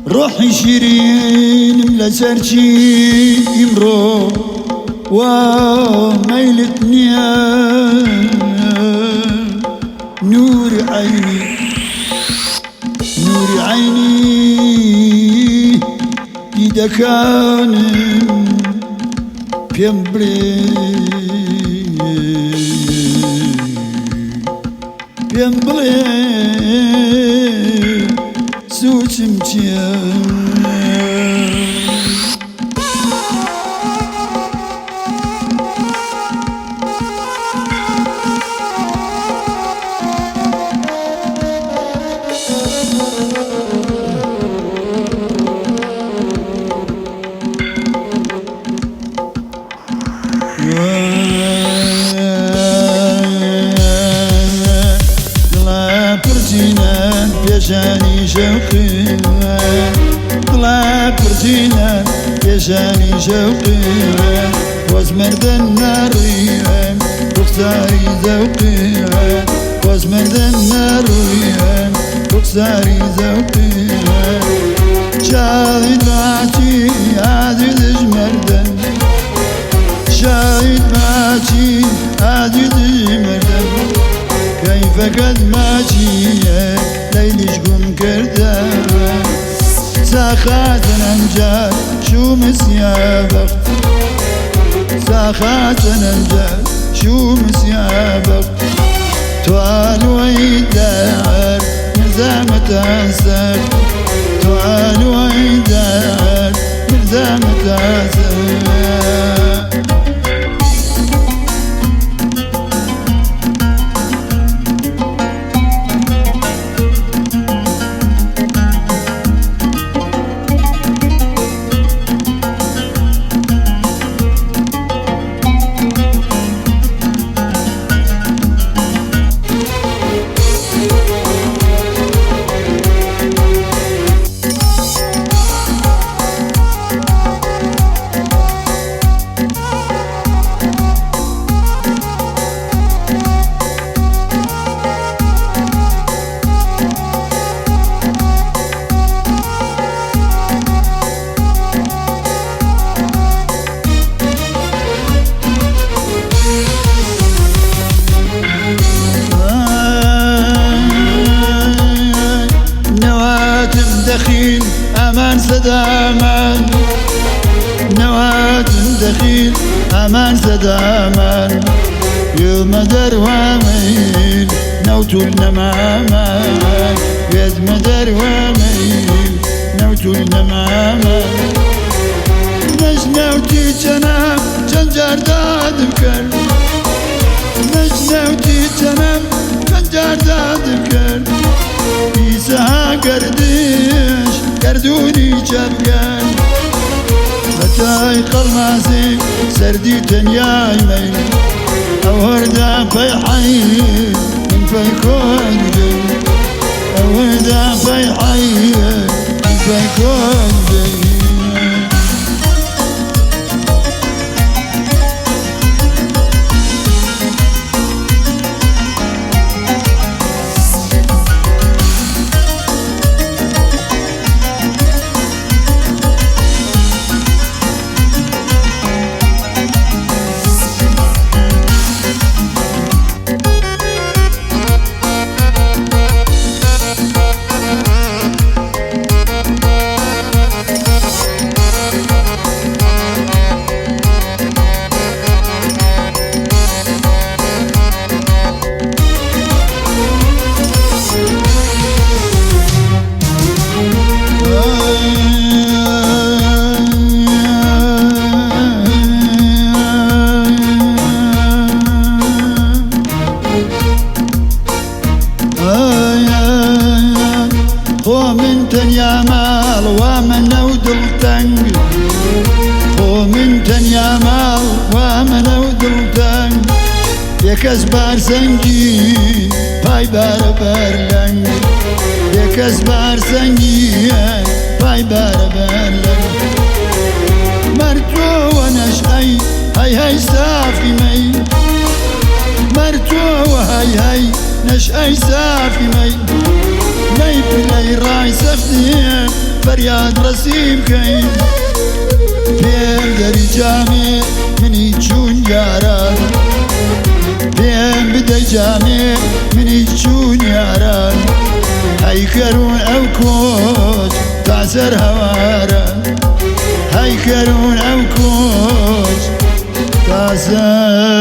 روحي شيرين لسرشي امرو وميلتني نور عيني نور عيني إذا كان بيمبلي سوسمتيان بيشاني شوقي طلع برجينا بيشاني شوقي وازمرد النار وخساري ذوقي وازمرد النار وخساري ذوقي شاهد معتي عزيز جمردن شاهد معتي عزيز جمردن كيف قد ماشي ليلش قم كرده ساخات ننجال شو مسيابك ساخات ننجال شو مسيابك توال ويدار مزامة أنسر توال ويدار مزامة أنسر دخيل أمان سدى أمان نوات دخيل أمان سدى أمان يوم در وميل نوت النمامان يد مدر وميل نوت النمامان نجنوتي جنام جنجر داد بكر نجنوتي جنام جنجر داد بكر إيسا قردش قردوني جبكان بتاي قلماسي سردي تنياي ميل أو هردا في حي من في كون جي أو هردا في حي من في كون جي بێکەس بارسەنگی پای بارەبەر لەنگ بێکەس بارسەنگیە پای بارەبەر لەنگ مەرتۆوە نەشئەی هەی هەی سافی مەی مەرتۆوە هەی هەی نەشئەی سافی مەی مەی پلەی ڕای سەختیە فەریاد ڕەسی بکەین پێم دەری جامێ منی چوون یاران پێم بدەی جامێ منی چوون یاران هەی کەروون ئەو کۆچ تا سەر هەواران هەی کەروون ئەو کۆچ تا سەر